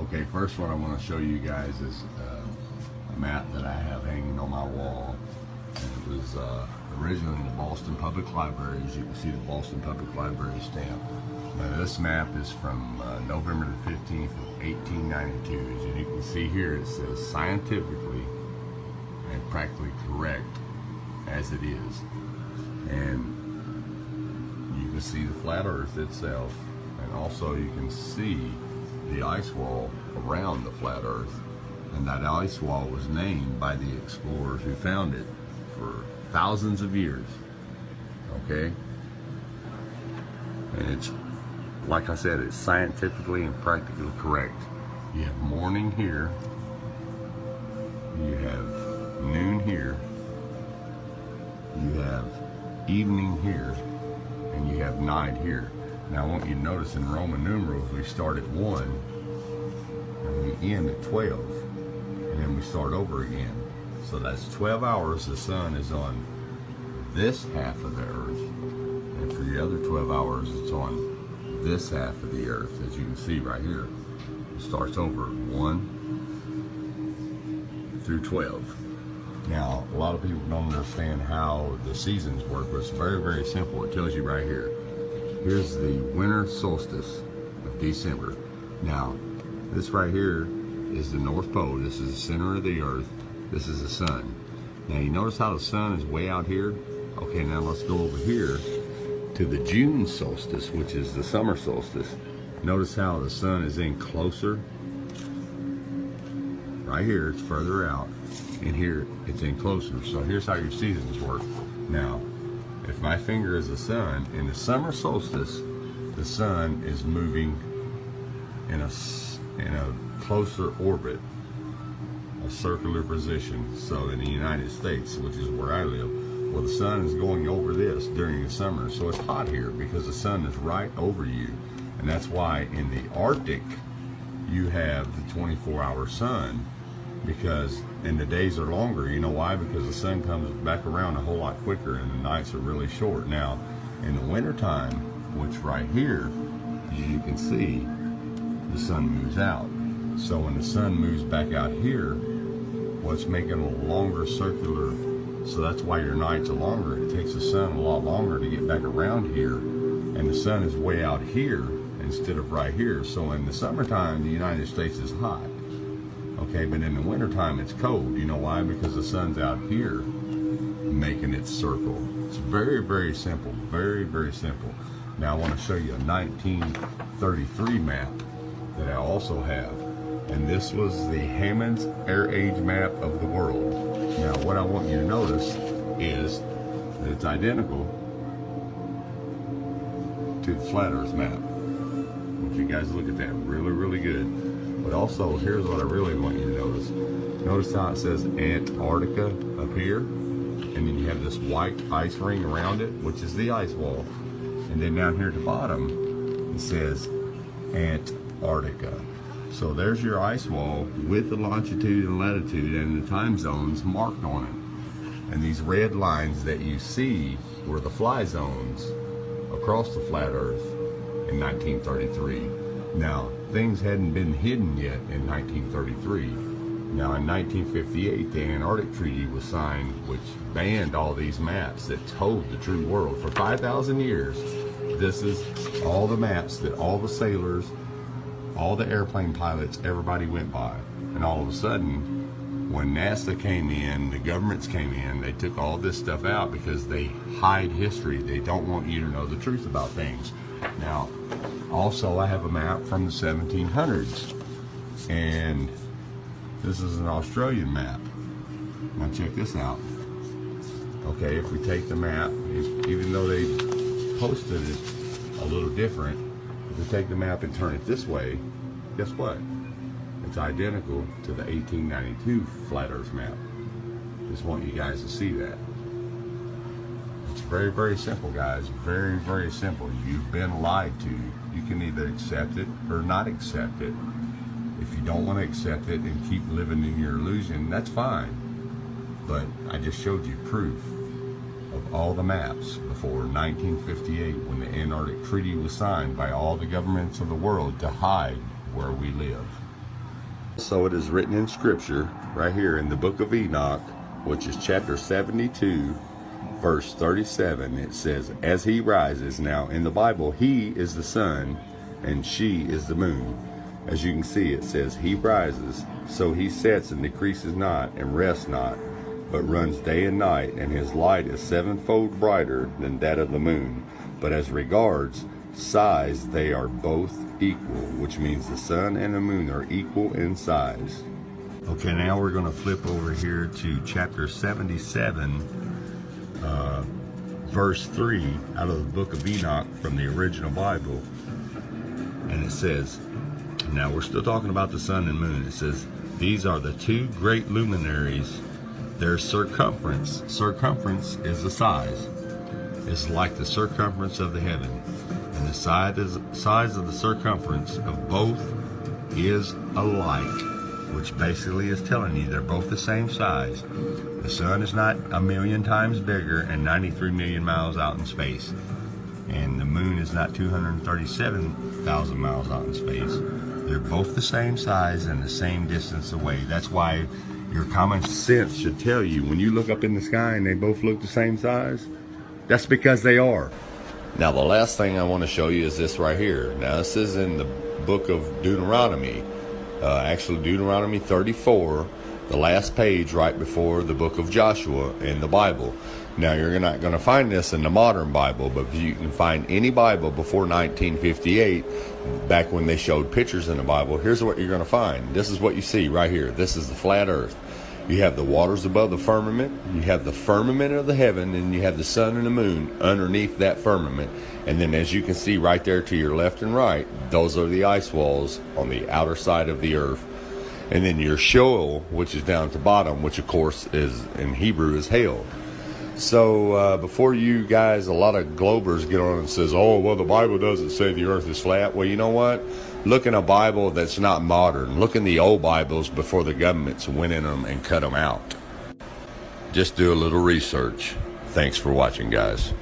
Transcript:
Okay, first what I want to show you guys is a map that I have hanging on my wall. And it was originally in the Boston Public Library. As you can see, the Boston Public Library stamp. Now this map is from November the 15th of 1892. As you can see here, it says scientifically and practically correct as it is. And you can see the flat earth itself, and also you can see the ice wall around the flat earth. And that ice wall was named by the explorers who found it for thousands of years. Okay? And it's, like I said, it's scientifically and practically correct. You have morning here, you have noon here, you have evening here, and you have night here. Now I want you to notice in Roman numerals we start at 1 and we end at 12, and then we start over again. So that's 12 hours the sun is on this half of the earth, and for the other 12 hours it's on this half of the earth. As you can see right here, it starts over 1 through 12. Now a lot of people don't understand how the seasons work, but it's very, very simple. It tells you right here. Here's the winter solstice of December. Now, this right here is the North Pole. This is the center of the earth. This is the sun. Now, you notice how the sun is way out here? Okay, now let's go over here to the June solstice, which is the summer solstice. Notice how the sun is in closer. Right here, it's further out. And here, it's in closer. So here's how your seasons work. Now, if my finger is the sun, in the summer solstice, the sun is moving in a closer orbit, a circular position. So in the United States, which is where I live, well, the sun is going over this during the summer. So it's hot here because the sun is right over you. And that's why in the Arctic, you have the 24-hour sun, because and the days are longer. You know why? Because the sun comes back around a whole lot quicker and the nights are really short. Now in the winter time, which right here, as you can see, the sun moves out. So when the sun moves back out here, well, it's making a longer circular, so that's why your nights are longer. It takes the sun a lot longer to get back around here, and the sun is way out here instead of right here. So in the summertime, the United States is hot. Okay, but in the wintertime it's cold. You know why? Because the sun's out here making its circle. It's very, very simple. Very, very simple. Now I want to show you a 1933 map that I also have. And this was the Hammond's Air Age map of the world. Now what I want you to notice is that it's identical to the flat earth map. If you guys look at that really, really good. But also, here's what I really want you to notice. Notice how it says Antarctica up here, and then you have this white ice ring around it, which is the ice wall. And then down here at the bottom, it says Antarctica. So there's your ice wall with the longitude and latitude and the time zones marked on it. And these red lines that you see were the fly zones across the flat earth in 1933. Now, things hadn't been hidden yet in 1933. Now, in 1958, the Antarctic Treaty was signed, which banned all these maps that told the true world. For 5,000 years, this is all the maps that all the sailors, all the airplane pilots, everybody went by. And all of a sudden, when NASA came in, the governments came in, they took all this stuff out because they hide history. They don't want you to know the truth about things. Now, also I have a map from the 1700s, and this is an Australian map. Now check this out. Okay, if we take the map, even though they posted it a little different, if we take the map and turn it this way, guess what? It's identical to the 1892 flat earth map. Just want you guys to see that. It's very, very simple, guys. Very, very simple. You've been lied to. You can either accept it or not accept it. If you don't want to accept it and keep living in your illusion, that's fine. But I just showed you proof of all the maps before 1958, when the Antarctic Treaty was signed by all the governments of the world to hide where we live. So it is written in scripture right here in the book of Enoch, which is chapter 72, verse 37. It says, as he rises. Now in the Bible, he is the sun and she is the moon. As you can see, it says he rises, so he sets and decreases not and rests not, but runs day and night, and his light is sevenfold brighter than that of the moon. But as regards size, they are both equal, which means the sun and the moon are equal in size. Okay, now we're going to flip over here to chapter 77, verse 3 out of the book of Enoch from the original Bible. And it says, now we're still talking about the sun and moon. It says, these are the two great luminaries. Their circumference is the size. It's like the circumference of the heaven. And the size of the circumference of both is alike, which basically is telling you they're both the same size. The sun is not 1,000,000 times bigger and 93 million miles out in space. And the moon is not 237,000 miles out in space. They're both the same size and the same distance away. That's why your common sense should tell you when you look up in the sky and they both look the same size, that's because they are. Now the last thing I want to show you is this right here. Now this is in the book of Deuteronomy, actually Deuteronomy 34, the last page right before the book of Joshua in the Bible. Now you're not going to find this in the modern Bible, but if you can find any Bible before 1958, back when they showed pictures in the Bible, here's what you're going to find. This is what you see right here. This is the flat earth. You have the waters above the firmament, you have the firmament of the heaven, and you have the sun and the moon underneath that firmament. And then as you can see right there to your left and right, those are the ice walls on the outer side of the earth. And then your Sheol, which is down at the bottom, which of course is in Hebrew is hell. So before you guys, a lot of globers get on and says, oh, well, the Bible doesn't say the earth is flat. Well, you know what? Look in a Bible that's not modern. Look in the old Bibles before the governments went in them and cut them out. Just do a little research. Thanks for watching, guys.